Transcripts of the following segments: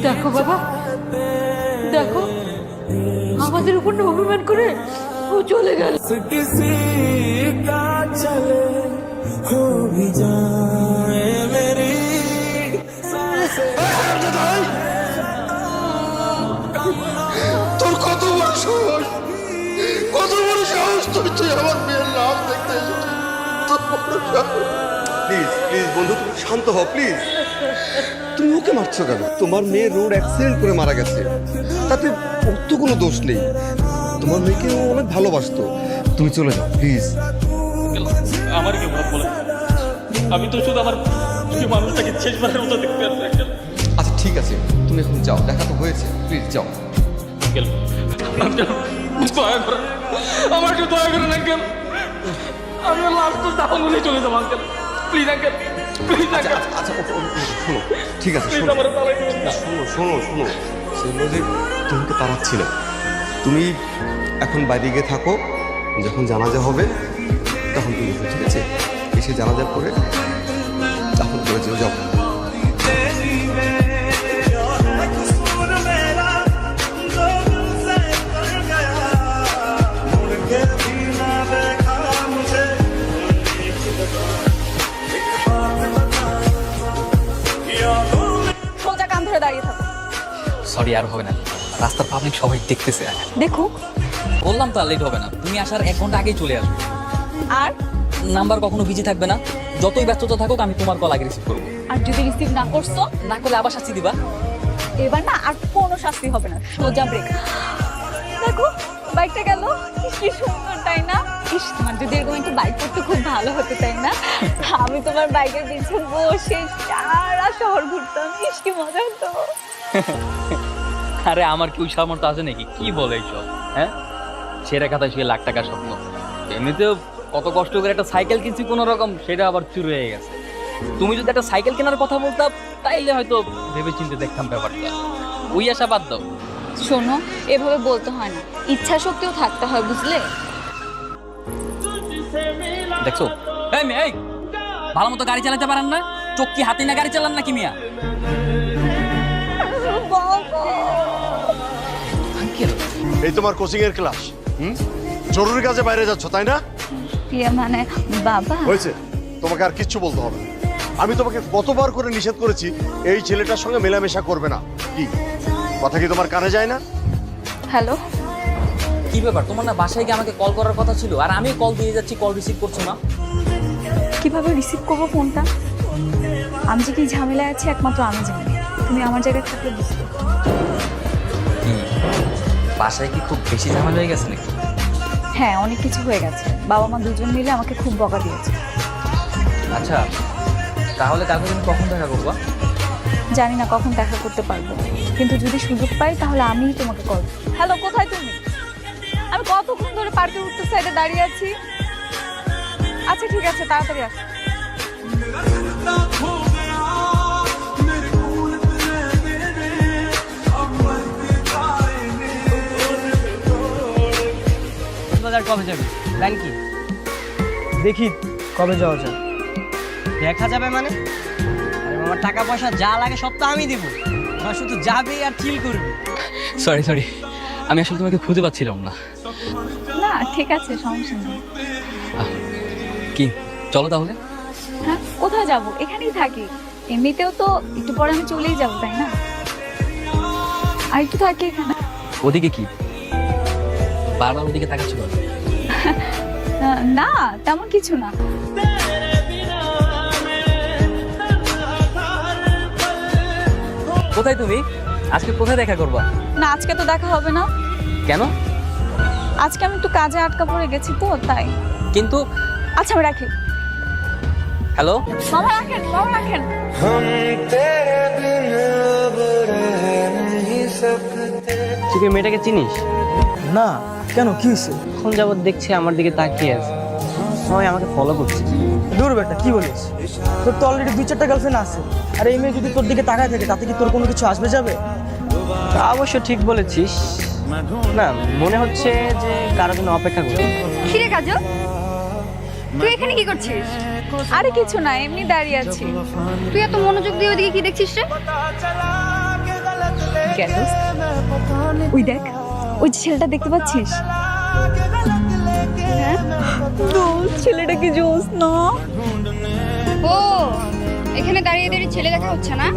দেখো বাবা, দেখো আমাদের উপর না অভিমান করে ও চলে গেল। किसी का चले हो भी जाए मेरी তোর কত বড় সাহস, কত বড় সাহস তুই আমার মেয়ের নাম দেখতে এসেছিস। প্লিজ প্লিজ বন্ধু, তুমি শান্ত হও প্লিজ। তুমি ওকে মারছো কেন? তোমার মেয়ে রোড অ্যাক্সিডেন্ট করে মারা গেছে, তাতে ওর তো কোনো দোষ নেই। তোমার মেয়েকে ও অনেক ভালোবাসতো। তুমি চলে যাও প্লিজ। আমার কি ভাব বলে, আমি তো শুধু আমার মানুষটাকে শেষবারের মতো দেখতে পাচ্ছি। আচ্ছা ঠিক আছে, তুমি এখন যাও, দেখা তো হয়েছে, প্লিজ যাও। দয়া করেন, আমার একটু দয়া করেন আঙ্কেল। আমি লাস্ট তখন বলেই চলে যাবো uncle, please uncle, please uncle. আচ্ছা শোনো, ঠিক আছে প্লিজ শোনো, আমার তালাই দিন। শোনো শোনো শোনো, সেগুলো যে তোমাকে তাড়াচ্ছি না। তুমি এখন বাইরে গিয়ে থাকো, যখন জানাজা হবে তখন তুমি এসো, ঠিক আছে? এসে জানাজার পরে তখন করে যেও, যাও। সোজা কান ধরে দাঁড়িয়ে থাকো। সরি, আর হবে না, রাস্তার পাবলিক সবাই দেখতেছে। দেখো, বললাম তো আর লেট হবে না, তুমি আসার 1 ঘন্টা আগেই চলে আসবে। আর নাম্বার কখনো বিজি থাকবে না, যতই ব্যস্ততা থাকুক আমি তোমার কল আগে রিসিভ করবো। আর যদি রিসিভ না করছো, না করলে আবার শাস্তি দিবা। এবার না আর কোনো শাস্তি হবে না, সোজা ব্রেক। দেখো বাইকটা গেল, কি সুন্দর তাই না? ইস, তোমার যদি এরকম একটু বাইক করতে খুব ভালো হতো তাই না? আমি তোমার বাইকের পিছনে বসে সারা শহর ঘুরতাম, ইস কি মজা হতো। আরে আমার কি ওই সামর্থ্য আছে নাকি? কি বলে এইসব, হ্যাঁ? ছেঁড়া খাতায় শুয়ে লাখ টাকার স্বপ্ন। এমনিতেও কত কষ্ট করে একটা সাইকেল কিনছি কোনো রকম, সেটা আবার চুরি হয়ে গেছে। তুমি যদি একটা সাইকেল কেনার কথা বলতাম তাইলে হয়তো ভেবে চিন্তে দেখতাম ব্যাপারটা। ওই আশা বাদ দাও। শোনো, এভাবে বলতে হয় না, ইচ্ছা শক্তিও থাকতে হয়, বুঝলে? দেখছো, এই মেয়ে, এই ভালো মতো গাড়ি চালাতে পারেন না? চোখ কি হাতে না গাড়ি চালান নাকি মিয়া? আঙ্কেল, এই তোমার কোচিং এর ক্লাস, জরুরি কাজে বাইরে যাচ্ছ তাই না? ইয়ে মানে বাবা, হয়েছে, তোমাকে আর কিচ্ছু বলতে হবে না। আমি তোমাকে কতবার করে নিষেধ করেছি এই ছেলেটার সঙ্গে মেলামেশা করবে না। কি কথা কি তোমার কানে যায় না? হ্যালো, কি ব্যাপার? তোমার না বাসায় গিয়ে আমাকে কল করার কথা ছিল, আর আমি কল দিয়ে যাচ্ছি, কল রিসিভ করছো না। কিভাবে রিসিভ করবো ফোনটা? আমি যে কি ঝামেলায় আছি একমাত্র আমি জানি। তুমি আমার জায়গায় থাকলে বুঝতে। কি বাসায় কি খুব বেশি ঝামেলা হয়ে গেছে নাকি? হ্যাঁ, অনেক কিছু হয়ে গেছে। বাবা মা দুজন মিলে আমাকে খুব বকা দিয়েছে। আচ্ছা, তাহলে কালকে তুমি কখন দেখা করবা? জানি না কখন দেখা করতে পারবো, কিন্তু যদি সুযোগ পাই তাহলে আমিই তোমাকে কল। হ্যালো, কোথায় তুমি? আমি কতক্ষণ ধরে পার্কের উত্তর সাইডে দাঁড়িয়ে আছি। আচ্ছা ঠিক আছে, তাড়াতাড়ি আসো। বাজার কবে যাবে? প্ল্যান কি? দেখি কবে যাওয়া যায়। দেখা যাবে মানে? আরে আমার টাকা পয়সা যা লাগে সব তো আমি দিব, আমার শুধু যাবে আর চিল করবি। সরি সরি, আমি আসলে তোমাকে খুঁজে পাচ্ছিলাম না। না ঠিক আছে, সমস্যা নেই। কি, চলো তাহলে। হ্যাঁ, কোথায় যাব? এখানেই থাকি। এমনিতেও তো একটু পরে আমি চলেই যাব, তাই না? আর একটু থাকি এখানে। ওদিকে কি বারবার ওদিকে তাকাচ্ছিল? না, তেমন কিছু না। কোথায় তুমি? আজকে কোথায় দেখা করবা? না, আজকে তো দেখা হবে না। কেন? আজকে আমি একটু কাজে আটকা পড়ে গেছি তো, তাই। কিন্তু আচ্ছা আমি রাখি। হ্যালো, মামা রাখেন, মামা রাখেন। हम तेरे बिन अब रह नहीं सकते। তুই কি মেয়েটাকে চিনিস? না, কেন কি হয়েছে? এখন যাবত দেখছি আমার দিকে তাকিয়ে আছে, সবাই আমাকে ফলো করছে। দূর বেটা, কি বলিস? তোর তো অলরেডি 2-4টা গার্লফ্রেন্ড আছে, আর এই মেয়ে যদি তোর দিকে তাকায় থাকে তাতে কি তোর কোনো কিছু আসবে যাবে? তা অবশ্য ঠিক বলেছিস। না, মনে হচ্ছে যে কারোর জন্য অপেক্ষা করছি। কিরে কাজল, তুই এখানে কি করছিস? আরে কিছু না, এমনি দাঁড়িয়ে আছি। তুই এত মনোযোগ দিয়ে ওইদিকে কি দেখছিস রে? গেটস, ওই দেখ, ওই যে ছেলেটা দেখতে পাচ্ছিস? হ্যাঁ, দোস্ত, ছেলেটা কি জোস না? ও, এখানে দাঁড়িয়ে দাঁড়িয়ে ছেলে দেখা হচ্ছে না?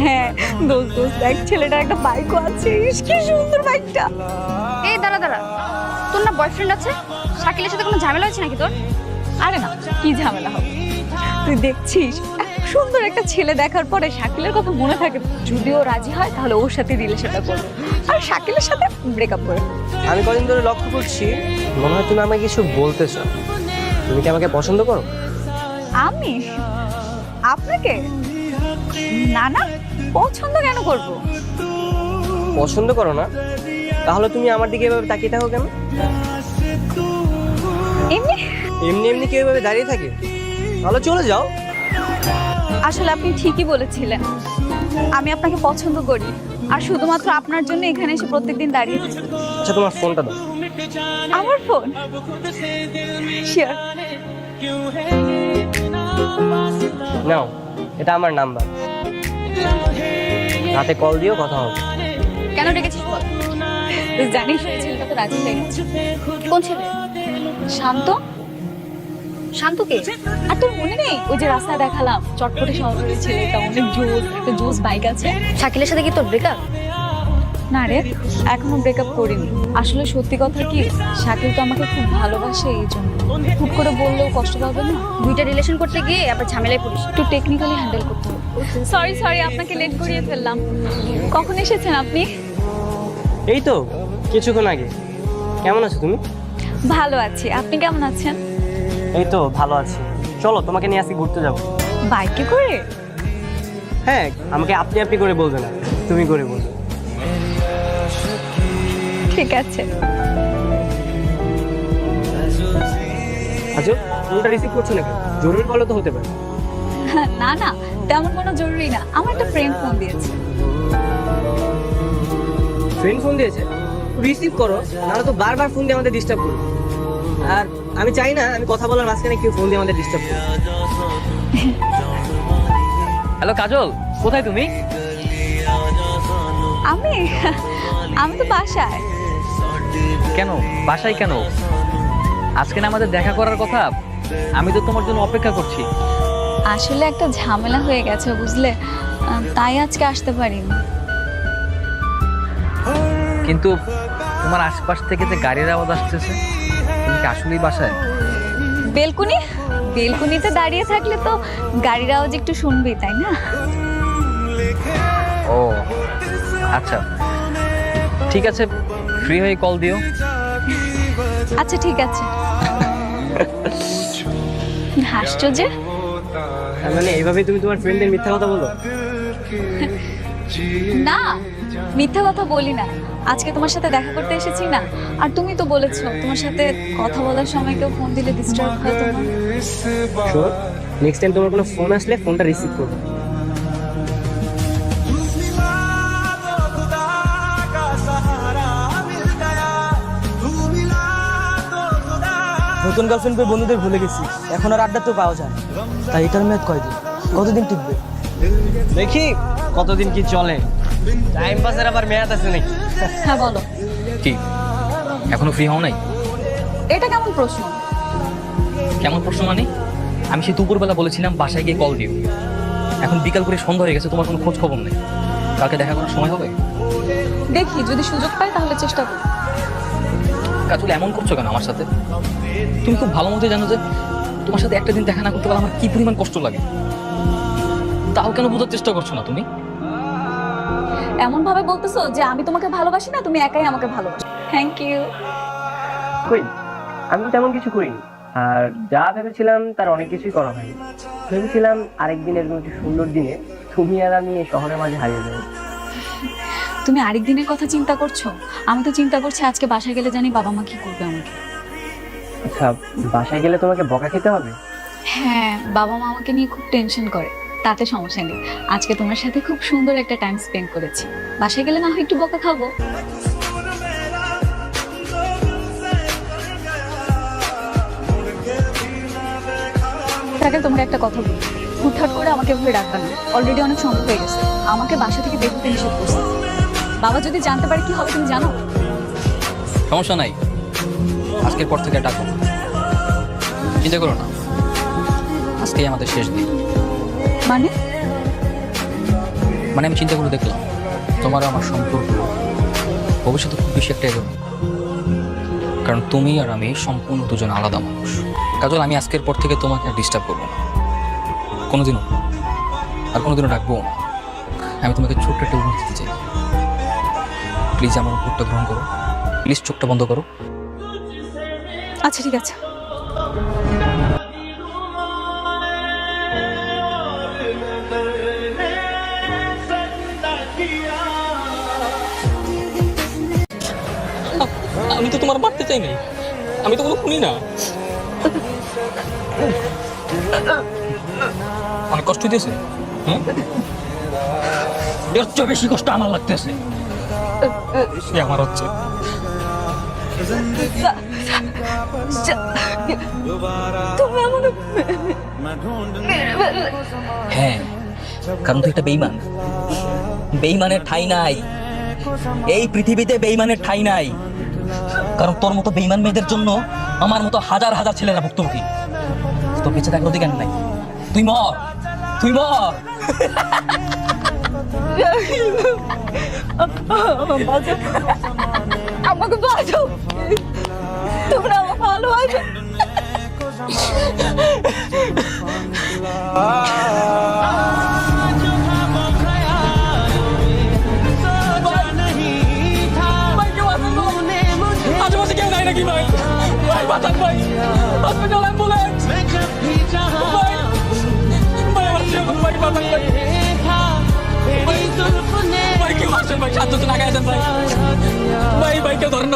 হ্যাঁ দোস্ত, দোস্ত দেখ, ছেলেটার একটা বাইকও আছে। ইস, কি সুন্দর বাইকটা। এই দাঁড়া দাঁড়া, তোর না বয়ফ্রেন্ড আছে? শাকিলের সাথে কোনো ঝামেলা হয়েছে নাকি তোর? আরে না, কি ঝামেলা হবে? তুই দেখছিস, এত সুন্দর একটা ছেলে দেখার পরে শাকিলের কথা মনে থাকে। যদি ও রাজি হয় তাহলে ওর সাথে রিলেশনটা করবো, আর শাকিলের সাথে ব্রেকআপ করে। আমি কদিন ধরে লক্ষ্য করছি, মনে হয় তুমি আমাকে কিছু বলতে চাও। তুমি কি আমাকে পছন্দ করো? আমি আপনাকে? না না, পছন্দ কেন করব? পছন্দ করো না? তাহলে তুমি আমার দিকে এভাবে তাকিয়ে থাকো কেন? এমনি এমনি এমনি কেউ এভাবে দাঁড়িয়ে থাকে? তাহলে চলে যাও। আসলে আপনি ঠিকই বলেছিলেন, আমি আপনাকে পছন্দ করি, আর শুধুমাত্র আপনার জন্য এখানে এসে প্রত্যেকদিন দাঁড়িয়ে থাকি। আচ্ছা, তোমার ফোনটা দাও। আমার ফোন? শিওর। নাও, এটা আমার নাম্বার। রাতে কল দিও, কথা হবে। কেন ডেকেছিস বল? তুই জানিস ওই ছেলেটা তো রাজি হয়ে গেছে। কোন ছেলে? শান্ত। শান্তকে? আর তোর মনে নেই ওই যে রাস্তায় দেখালাম চটপটে শহরের ছেলেটা, অনেক জোস, একটা জোস বাইক আছে। শাকিলের সাথে কি তোর ব্রেকআপ? না রে, এখনো ব্রেকআপ করিনি। আসলে সত্যি কথা কি, শাকিল তো আমাকে খুব ভালোবাসে, এই জন্য খুব করে বললেও কষ্ট পাবে না। দুইটা রিলেশন করতে গিয়ে আবার ঝামেলায় পড়িস। একটু টেকনিক্যালি হ্যান্ডেল করতে হবে। সরি সরি, আপনাকে লেট করিয়ে ফেললাম। কখন এসেছেন আপনি? এই তো কিছুক্ষণ আগে। কেমন আছো তুমি? ভালো আছি, আপনি কেমন আছেন? এই তো ভালো আছি। চলো, তোমাকে নিয়ে আজকে ঘুরতে যাবো। বাইকে করে? হ্যাঁ, আমাকে আপনি আপনি করে বলবে না, তুমি করে বলবে। ঠিক আছে। আচ্ছা, ফোনটা রিসিভ করছো নাকি? জরুরি কল তো হতে পারে। না না, তেমন কোনো জরুরি না, আমার একটা ফ্রেন্ড ফোন দিয়েছে। ফ্রেন্ড ফোন দিয়েছে? রিসিভ করো, নাহলে তো বারবার ফোন দিয়ে আমাদের ডিস্টার্ব করো। আর আমি চাই না আমি কথা বলার মাঝখানে কেউ ফোন দিয়ে আমাদের ডিস্টার্ব করো। হ্যালো কাজল, কোথায় তুমি? আমি আমি তো বাসায়। কেন বাসায় কেন? আজকে না আমাদের দেখা করার কথা, আমি তো তোমার জন্য অপেক্ষা করছি। আসলে একটা ঝামেলা হয়ে গেছে বুঝলে, তাই আজকে আসতে পারিনি। কিন্তু তোমার আশপাশ থেকে যে গাড়ির আওয়াজ আসতেছে, তুমি কি আসলেই বাসায়? বেলকুনিতে দাঁড়িয়ে থাকলে তো গাড়ির আওয়াজ একটু শুনবি, তাই না? ও আচ্ছা, ঠিক আছে, ফ্রি হয়ে কল দিও। আচ্ছা ঠিক আছে। হাসছো যে? তার মানে এইভাবে তুমি তোমার ফ্রেন্ডদের মিথ্যা কথা বলো? না, মিথ্যা কথা বলি না। আজকে তোমার সাথে দেখা করতে এসেছি না, আর তুমি তো বলেছো তোমার সাথে কথা বলার সময় কেউ ফোন দিলে ডিস্টার্ব হয় তোমার। শোনো, নেক্সট টাইম তোমার কোনো ফোন আসলে ফোনটা রিসিভ করবে। নতুন গার্লফ্রেন্ড পেয়ে বন্ধুদের ভুলে গেছি, এখন আর আড্ডা তো পাওয়া যায় না। তাই এটার মেয়াদ কয়দিন, কতদিন টিকবে? দেখি কতদিন কি চলে। টাইম পাসের আবার মেয়াদ আছে নাকি? হ্যাঁ বলো। কি এখনো ফ্রি হও নাই? এটা কেমন প্রশ্ন? কেমন প্রশ্ন মানে? আমি সেই দুপুরবেলা বলেছিলাম বাসায় গিয়ে কল দিও, এখন বিকাল করে সন্ধ্যা হয়ে গেছে, তোমার কোনো খোঁজ খবর নেই। কালকে দেখা করার সময় হবে? দেখি যদি সুযোগ পাই তাহলে চেষ্টা করি। কাজল এমন করছো কেন আমার সাথে? তুমি খুব ভালো মতো জানো যে তোমার সাথে একটা দিন দেখা না করতে পারলে আমার কি পরিমাণ কষ্ট লাগে। তাও কেন বোঝার চেষ্টা করছো না তুমি? এমন ভাবে বলতেছো যে আমি তোমাকে ভালোবাসি না, তুমি একাই আমাকে ভালোবাসো। Thank you. কই, আমি তেমন কিছু করিনি। আর যা ভেবেছিলাম তার অনেক কিছুই করা হয়নি। ভেবেছিলাম আরেকদিন এরকম একটি সুন্দর দিনে তুমি আর আমি এই শহরের মাঝে হারিয়ে যাবো। তুমি আরেক দিনের কথা চিন্তা করছো? আমি তো চিন্তা করছি আজকে বাসায় গেলে জানি বাবা মা কি করবে আমাকে। আচ্ছা, বাসায় গেলে তোমাকে বকা খেতে হবে? হ্যাঁ, বাবা মা আমাকে নিয়ে খুব টেনশন করে। তাতে সমস্যা নেই, আজকে তোমার সাথে খুব সুন্দর একটা টাইম স্পেন্ড করেছি। বাসায় গেলে না হয় একটু বকা খাবো। সাকেল তোমাকে একটা কথা বলি, হুটহাট করে আমাকে এভাবে ডাকবে না, অলরেডি অনেক সময় হয়ে গেছে। আমাকে বাসা থেকে বের হতে নিষেধ করছে। বাবা যদি জানতে পারে কি হবে তুমি জানো? সমস্যা নাই, আজকের পর থেকে ডাকবো না। চিন্তা করো না, আজকেই আমাদের শেষ দিন। মানে? মানে আমি চিন্তা করে দেখলাম তোমার আমার সম্পর্ক ভবিষ্যতে খুব বেশি একটা এগোবে, কারণ তুমি আর আমি সম্পূর্ণ দুজন আলাদা মানুষ। কাজল, আমি আজকের পর থেকে তোমাকে আর ডিস্টার্ব করবো না, কোনোদিনও, আর কোনোদিনও ডাকবো না। আমি তোমাকে ছোট্ট একটা উপহার দিতে চাই। প্লিজ আমার উপহারটা গ্রহণ করো, প্লিজ চোখটা বন্ধ করো। আচ্ছা ঠিক আছে। আমি তো তোমার মারতে চাই নাই, আমি তো কোনো শুনি না। অনেক কষ্ট দিয়েছে, হ্যাঁ? এর চেয়ে বেশি কষ্ট আমার লাগতেছে। আমার হচ্ছে তুমি আমাকে হ্যাঁ, কারণ তুই একটা বেঈমান। বেঈমানের ঠাঁই নাই এই পৃথিবীতে, বেঈমানের ঠাঁই নাই। কারণ তোর মতো বেঈমান মেয়েদের জন্য আমার মতো হাজার হাজার ছেলেরা ভুক্তভোগী। তোর বেঁচে থাকার অধিকার নাই। তুই মর, তুই মর। আমাকে বাঁচাও, তোমরা আমার ভালোবাসো। আশেপাশে কেউ নাই নাকি ভাই? ভাই বাঁচান ভাই, হসপিটাল অ্যাম্বুলেন্স ভাই, ভাই আমার জীবন ভাই, বাঁচান ভাই। ভাই কেউ আসেন ভাই, 7 জন আগে আসেন ভাই, ভাই কেউ ধরেন না।